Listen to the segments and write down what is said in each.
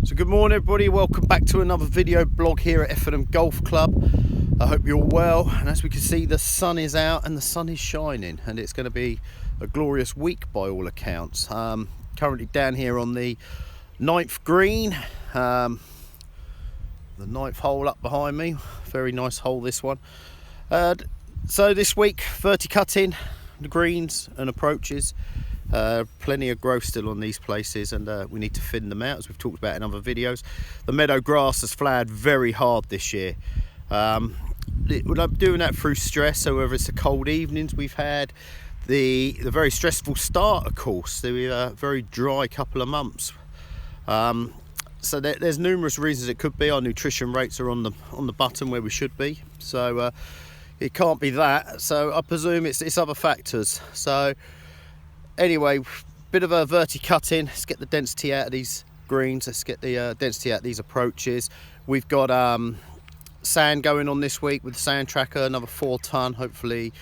So good morning everybody, welcome back to another video blog here at Effingham Golf Club. I hope you're all well, and as we can see the sun is out and the sun is shining and it's going to be a glorious week by all accounts. Currently down here on the 9th green, the 9th hole up behind me. Very nice hole this one. So this week, Vert Cutting, the greens and approaches. Plenty of growth still on these places, and we need to thin them out as we've talked about in other videos. The meadow grass has flowered very hard this year. We're doing that through stress, so whether it's the cold evenings we've had, the very stressful start, of course, the very dry couple of months. So there's numerous reasons it could be. Our nutrition rates are on the button where we should be, so it can't be that. So I presume it's other factors. So anyway, bit of a Vert Cutting. Let's get the density out of these greens. Let's get the density out of these approaches. We've got sand going on this week with the sand tracker, another 4 ton, hopefully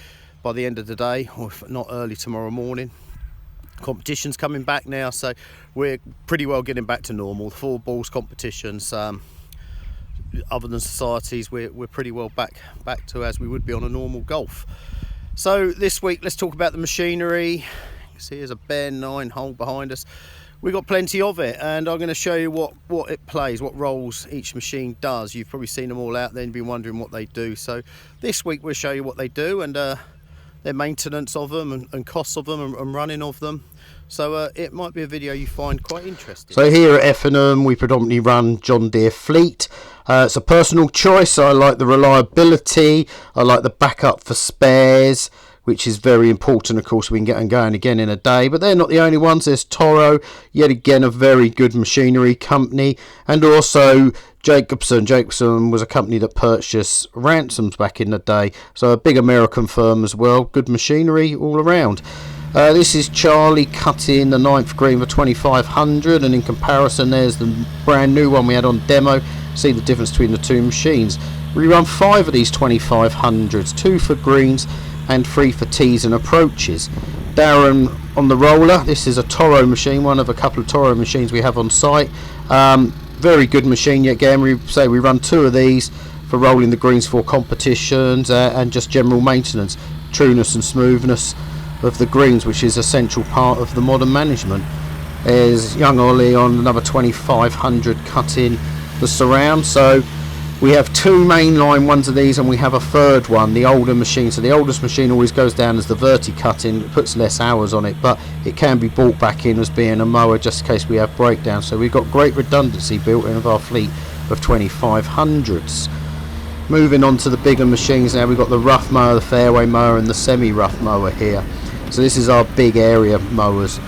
by the end of the day, or if not early tomorrow morning. Competition's coming back now, so we're pretty well getting back to normal. The 4 balls competitions, other than societies, we're pretty well back to as we would be on a normal golf. So this week, let's talk about the machinery. See, there's a bare 9 hole behind us. We've got plenty of it, and I'm going to show you what it plays, what roles each machine does. You've probably seen them all out there and been wondering what they do. So this week we'll show you what they do, and their maintenance of them and costs of them and running of them. So it might be a video you find quite interesting. So here at Effingham we predominantly run John Deere fleet. It's a personal choice. I like the reliability, I like the backup for spares, which is very important, of course. We can get them going again in a day, but they're not the only ones. There's Toro, yet again a very good machinery company, and also Jacobson. Jacobson was a company that purchased Ransoms back in the day, so a big American firm as well. Good machinery all around. This is Charlie cutting the 9th green for 2500, and in comparison there's the brand new one we had on demo. See the difference between the two machines. We run 5 of these 2500s, 2 for greens and 3 for tees and approaches. Darren on the roller. This is a Toro machine, one of a couple of Toro machines we have on site. Very good machine. Yet again, we run 2 of these for rolling the greens for competitions and just general maintenance, trueness and smoothness of the greens, which is a central part of the modern management. There's young Ollie on another 2500 cutting the surround. So we have 2 mainline ones of these, and we have a 3rd one, the older machine. So the oldest machine always goes down as the Vert Cutting. It puts less hours on it, but it can be brought back in as being a mower just in case we have breakdowns. So we've got great redundancy built in of our fleet of 2500s. Moving on to the bigger machines now, we've got the rough mower, the fairway mower, and the semi-rough mower here. So this is our big area mowers.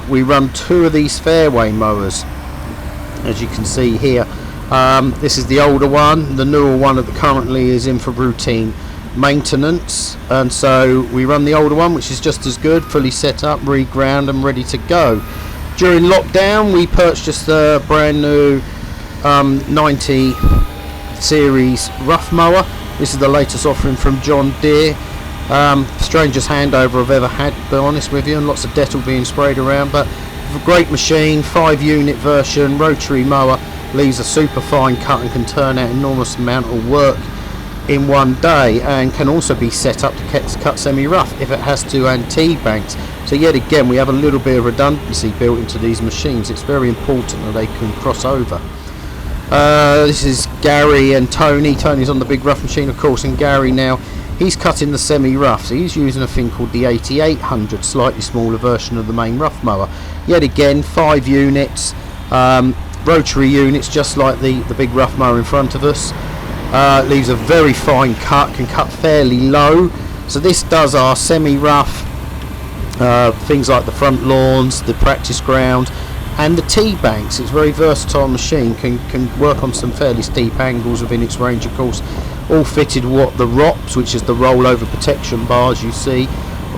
We run 2 of these fairway mowers, as you can see here. This is the older one. The newer one that currently is in for routine maintenance, and so we run the older one, which is just as good, fully set up, reground and ready to go. During lockdown we purchased the brand new 90 series rough mower. This is the latest offering from John Deere. Strangest handover I've ever had, to be honest with you, and lots of Dettol being sprayed around, but a great machine, 5 unit version, rotary mower. Leaves a super fine cut and can turn out enormous amount of work in one day, and can also be set up to cut semi-rough if it has to, and T-banks. So yet again we have a little bit of redundancy built into these machines. It's very important that they can cross over. This is Gary and Tony. Tony's on the big rough machine, of course, and Gary now, he's cutting the semi-rough. So he's using a thing called the 8800, slightly smaller version of the main rough mower. Yet again 5 units. Rotary units, just like the big rough mower in front of us. Leaves a very fine cut, can cut fairly low. So this does our semi-rough, things like the front lawns, the practice ground, and the tee banks. It's a very versatile machine, can work on some fairly steep angles within its range, of course. All fitted what the ROPS, which is the rollover protection bars you see.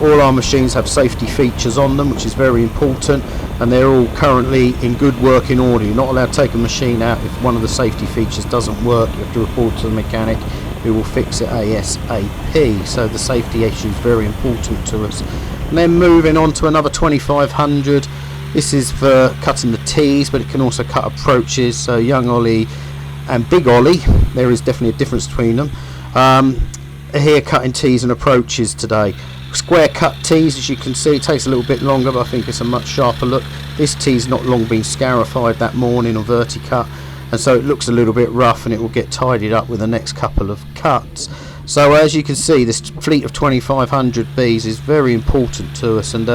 All our machines have safety features on them, which is very important, and they're all currently in good working order. You're not allowed to take a machine out if one of the safety features doesn't work. You have to report to the mechanic, who will fix it ASAP. So the safety issue is very important to us. And then moving on to another 2500 This is for cutting the T's, but it can also cut approaches, so young ollie and big ollie, there is definitely a difference between them. Here cutting T's and approaches today. Square cut T's, as you can see, it takes a little bit longer, but I think it's a much sharper look. This T's not long been scarified that morning or Verti cut, and so it looks a little bit rough, and it will get tidied up with the next couple of cuts. So as you can see, this fleet of 2500 Bs is very important to us, and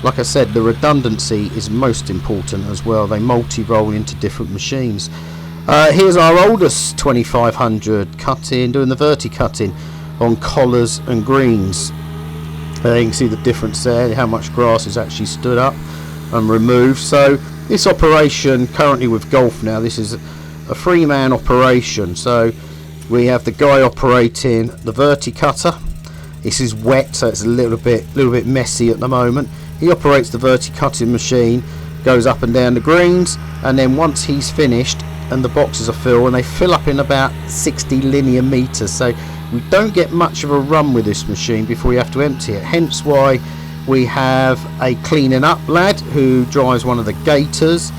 like I said, the redundancy is most important as well. They multi-roll into different machines. Here's our oldest 2500 cutting, doing the Verti cutting on collars and greens. You can see the difference there, how much grass is actually stood up and removed. So this operation currently with golf now, this is a 3-man operation. So we have the guy operating the Verti cutter. This is wet, so it's a little bit messy at the moment. He operates the Verti cutting machine, goes up and down the greens, and then once he's finished and the boxes are filled, and they fill up in about 60 linear meters, so we don't get much of a run with this machine before we have to empty it. Hence why we have a cleaning up lad who drives one of the Gators.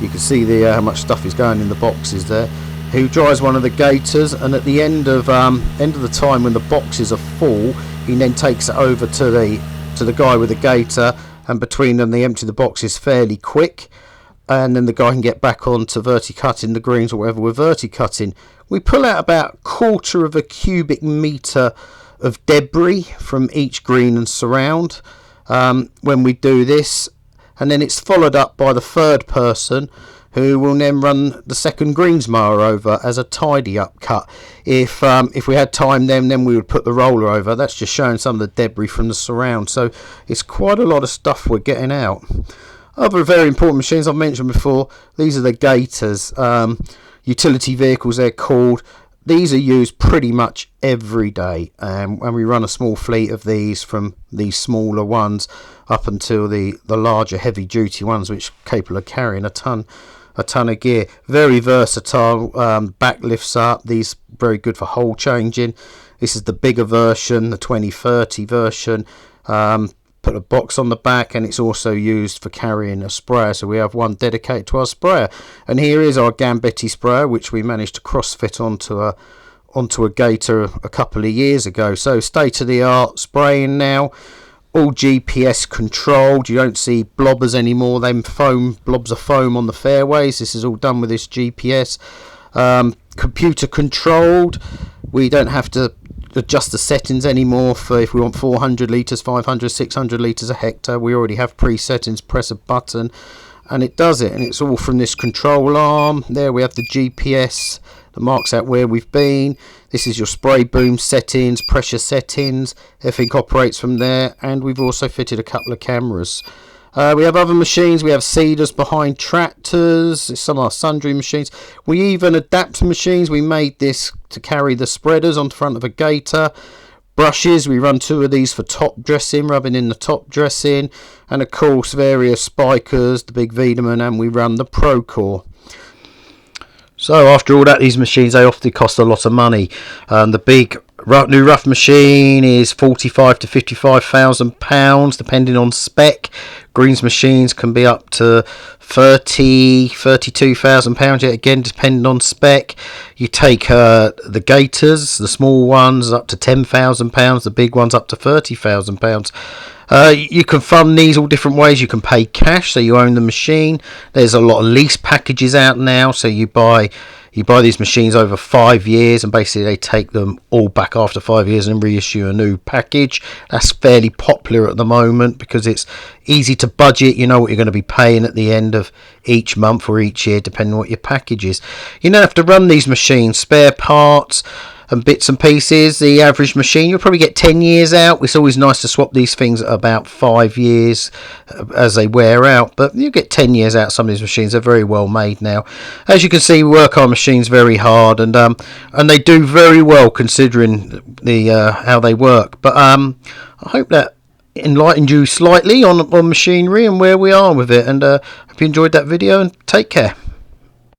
You can see how much stuff is going in the boxes there. Who drives one of the Gators, and at the end of the time when the boxes are full, he then takes it over to the guy with the Gator, and between them they empty the boxes fairly quick, and then the guy can get back on to Verti cutting the greens or whatever we're Verti cutting. We pull out about 1/4 of a cubic metre of debris from each green and surround when we do this, and then it's followed up by the third person who will then run the second greens mower over as a tidy up cut. If we had time then we would put the roller over. That's just showing some of the debris from the surround. So it's quite a lot of stuff we're getting out. Other very important machines I've mentioned before, these are the Gators, utility vehicles they're called. These are used pretty much every day, and we run a small fleet of these, from these smaller ones up until the larger heavy duty ones which are capable of carrying a ton of gear. Very versatile, back lifts up. These very good for hole changing. This is the bigger version, the 2030 version. Put a box on the back, and it's also used for carrying a sprayer, so we have one dedicated to our sprayer. And here is our Gambetti sprayer, which we managed to cross fit onto a Gator a couple of years ago. So state of the art spraying now, all GPS controlled. You don't see blobbers anymore, them blobs of foam on the fairways. This is all done with this GPS, computer controlled. We don't have to adjust the settings anymore for if we want 400 litres, 500, 600 litres a hectare. We already have pre-settings. Press a button and it does it, and it's all from this control arm. There we have the GPS that marks out where we've been. This is your spray boom settings, pressure settings. Everything operates from there, and we've also fitted a couple of cameras. We have other machines. We have seeders behind tractors, some of our sundry machines. We even adapt machines. We made this to carry the spreaders on the front of a Gator. Brushes, we run 2 of these for top dressing, rubbing in the top dressing, and of course various spikers, the big Wiedemann, and we run the Procore. So after all that, these machines, they often cost a lot of money. The big new rough machine is £45,000 to £55,000 depending on spec. Greens machines can be up to £32,000 yet again depending on spec. You take the Gators, the small ones up to £10,000, the big ones up to £30,000. You can fund these all different ways. You can pay cash, so you own the machine. There's a lot of lease packages out now, so you buy these machines over 5 years, and basically they take them all back after 5 years and reissue a new package. That's fairly popular at the moment because it's easy to budget. You know what you're going to be paying at the end of each month or each year, depending on what your package is. You don't have to run these machines, spare parts and bits and pieces. The average machine you'll probably get 10 years out. It's always nice to swap these things at about 5 years as they wear out, but you get 10 years out. Some of these machines, they're very well made now. As you can see, we work our machines very hard, and they do very well considering how they work. But I hope that enlightened you slightly on machinery and where we are with it, and hope you enjoyed that video, and take care.